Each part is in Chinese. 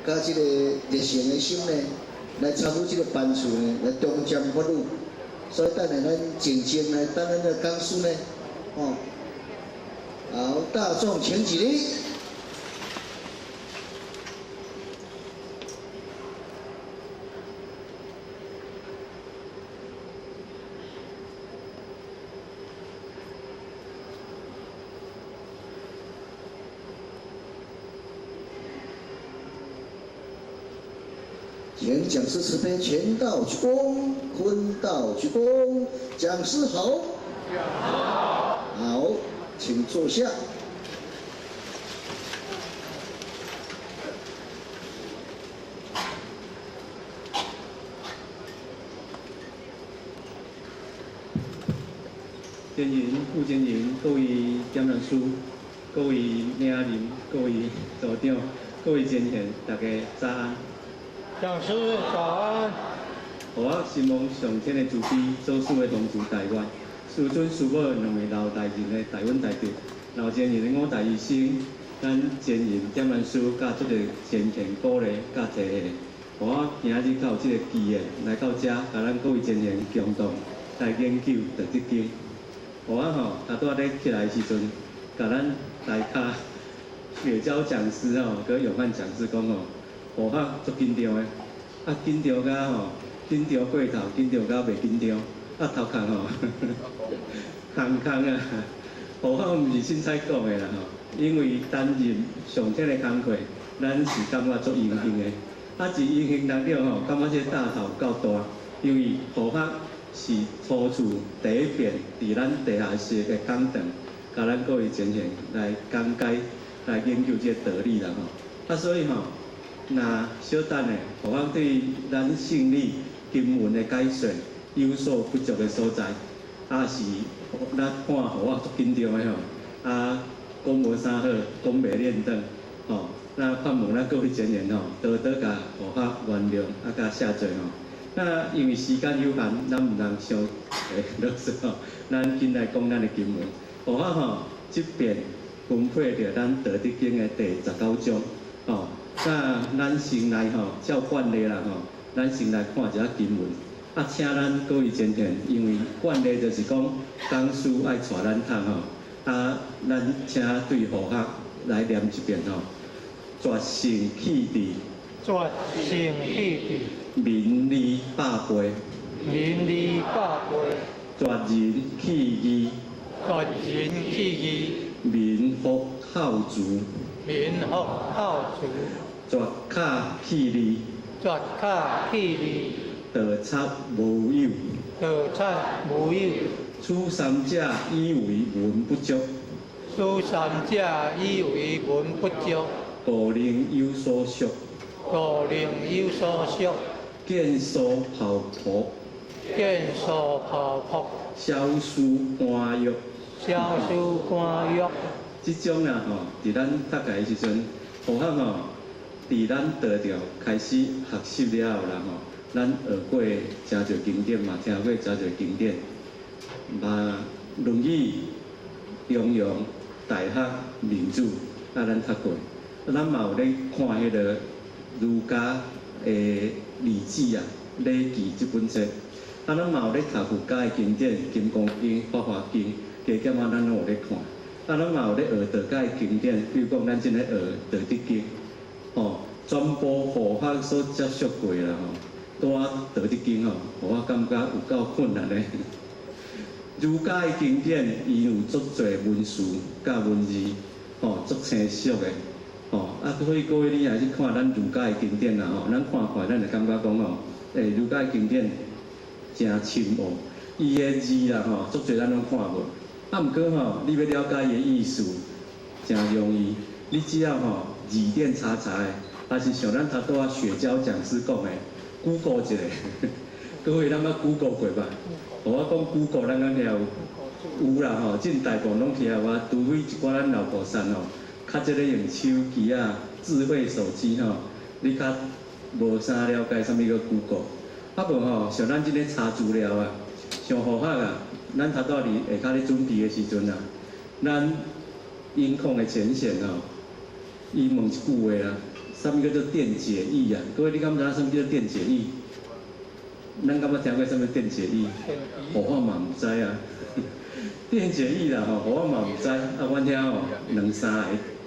甲即个热诚的心呢，来参与即个班次呢，来中瞻法律。所以等下咱静静来，等咱的讲师呢，好，大众请起立。请讲师慈悲，前道鞠躬，坤道鞠躬，讲师好。好，请坐下。监营、副监营、各位检察师、各位领人、各位组长、各位监员，大家早安。讲师早安。我心望上天的慈悲，做事的同事台湾，师尊师母两位老大人的台湾大德，老监员的五大医生，咱监员检察师甲这个前贤鼓励甲提携，我今日较有这个机缘来到这，甲咱各位监员共同来研究道德经。我头拄咧起来的时阵，甲咱大家月交讲师佮永汉讲师讲我足紧张的，紧张甲紧张过头，紧张甲袂紧张，头壳空空啊！毋是凊彩讲的啦因为担任上天的工课，咱是感觉足荣幸的。一荣幸当中感觉这个大头够大，因为是初次第一遍伫咱地下室的讲堂，甲咱各位前贤来讲解、来研究这个道理啦所以若小等的，对咱性理经文的解说有所不足的所在，是咱看我足紧张的讲无啥好，讲袂练转那盼望咱各位前贤多多甲原谅甲谢罪那因为时间有限，咱毋通伤啰嗦咱紧来讲咱的经文。这边分配着咱道德经的第19章那咱先来照惯例啦咱先来看一下经文。请咱各位前贤，因为惯例就是讲讲师爱带咱读咱请对护学来念一遍绝圣启智，绝圣启智。明理百倍，明理百倍，绝人弃义，绝人弃义，民福孝慈，民福孝慈，绝卡弃利，绝卡弃利，盗贼无有，盗贼无有，此三者以为文不足，此三者以为文不足，故能有所属，故能有所属。见所庖朴，见所庖朴，小书官约，小书官约。这种伫咱读册的时阵，学伫咱道场开始学习了后啦咱学过真侪经典嘛，听过真侪经典，论语、中庸、大学、民主，咱读过，咱嘛有咧看迄个儒家的。礼记礼记这本册，咱嘛有咧读儒家的经典，《金刚经》、《法华经》，加减咱拢有咧看。咱嘛有咧学道家的经典，比如讲咱正咧学《道德经》，全部护法所接触过啦带《道德经》我感觉有够困难的。儒家的经典，伊有足侪文字甲文字，足清晰的。所以各位你还是看咱儒家的经典啦咱看看，咱就感觉讲儒家的经典真深奥，伊的字啦足侪咱拢看无。毋过你要了解伊的意思，真容易。你只要字典查查的，还是像咱头拄仔雪娇讲师讲的 ，Google 一下。各位，咱捌 Google 过吧？我讲 Google， 咱敢有啦即大部分拢听我，除非一寡咱老菩萨较即个用手机智慧手机你较无啥了解啥物叫 Google。无像咱即个查资料上好学咱头拄伫下骹咧准备的时阵咱音控的前线伊问一句话啥物叫做电解液啊？各位你敢知影啥物叫做电解液？咱敢捌听过啥物电解液？我嘛唔知啊。电解液啦吼，我嘛唔知。啊，阮遐吼两三个，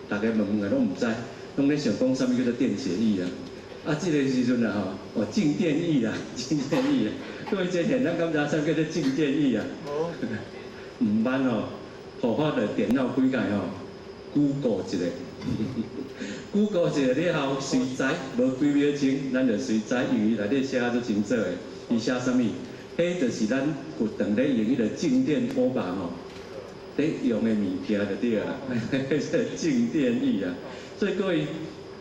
大家问个拢唔知，拢咧想讲啥物叫做电解液啊？啊，这个时阵啦吼，静电液啦，静电液啊。各位这现咱敢知啥叫做静电液啊？唔捌吼，互我着电脑几界吼，Google 一下，Google 一下了后，随知无几秒钟，咱就随知，因为内底写都真做诶。伊写啥物？迄就是咱骨肠咧用迄个静电拖把吼，咧用诶物件就对啦，迄静电液啊。所以各位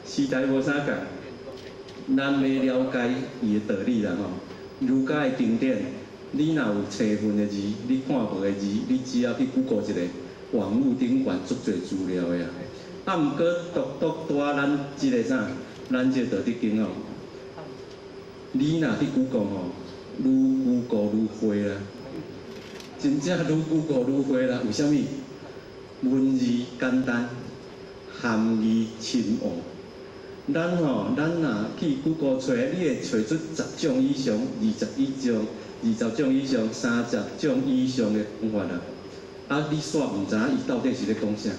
时代无啥共，咱要了解伊诶道理啦吼。儒家诶经典，你若有册份诶字，你看无诶字，你只要去 Google 一下，网络顶悬足侪资料诶啊。啊，毋过独带咱即个啥，咱即个道德经哦，你若去 Google 吼。愈 Google 愈花啦，真正愈 Google 愈花啦。为虾米？文字简单，含义深奥。咱若去 Google 找，你会找出10种以上、20种以上、30种以上的方法啦。啊，你煞毋知影伊到底是咧讲啥？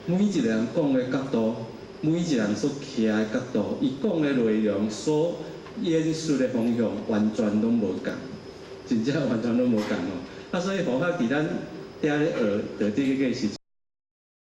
每一个人讲的角度，每一个人所徛的角度，伊讲的内容所演述的方向完全拢无共，真正完全拢无共吼。啊，所以互较伫咱遐咧学道德经的时阵，